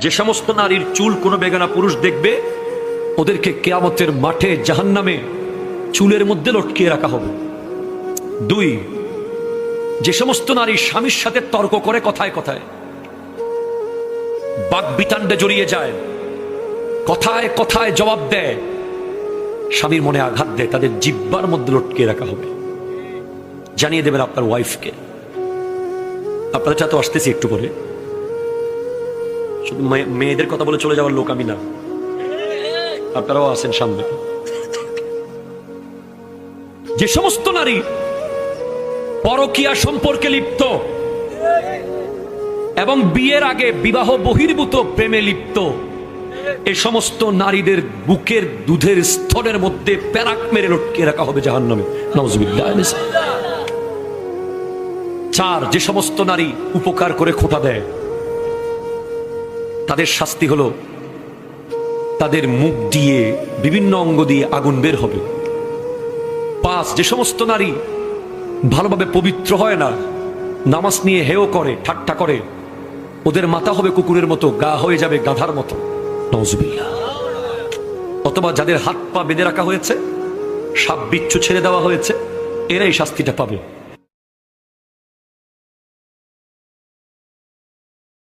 যে সমস্ত নারীর চুল কোনো বেগানা পুরুষ দেখবে, ওদেরকে কিয়ামতের মাঠে জাহান্নামে চুলের মধ্যে লটকিয়ে রাখা হবে। 2, যে সমস্ত নারী স্বামীর সাথে তর্ক করে কথায় কথায়, বাকবিতান্ডে জড়িয়ে যায়, কথায় কথায় জবাব দেয়, স্বামীর মনে আঘাত দেয়, তাদের জিহ্বার মধ্যে লটকিয়ে রাখা হবে। জানিয়ে দেবেন আপনার ওয়াইফকে। আপনাদের সাথে আসতেছি একটু পরে। শুধু মেয়েদের কথা বলে চলে যাওয়ার লোক আমি না, আপনারাও আছেন সামনে। যে সমস্ত নারী পরকীয়া সম্পর্কে লিপ্ত এবং বিয়ের আগে বিবাহ বহির্ভূত প্রেমে লিপ্ত, এ সমস্ত নারীদের বুকের দুধের স্তরের মধ্যে প্যারাক মেরে লটকে রাখা হবে জাহান্নামে। নাউজুবিল্লাহ। 4, যে সমস্ত নারী উপকার করে খোঁটা দেয়, তাদের শাস্তি হলো তাদের মুখ দিয়ে বিভিন্ন অঙ্গ দিয়ে আগুন বের হবে। 5, যে সমস্ত নারী ভালোভাবে পবিত্র হয় না, নামাজ নিয়ে হেয় করে, ঠাট্টা করে, ওদের মাথা হবে কুকুরের মতো, গা হয়ে যাবে গাধার মতো। নাউজুবিল্লাহ। অথবা যাদের হাত পা বেঁধে রাখা হয়েছে, সাপ বিচ্ছু ছেড়ে দেওয়া হয়েছে, এরাই শাস্তিটা পাবে।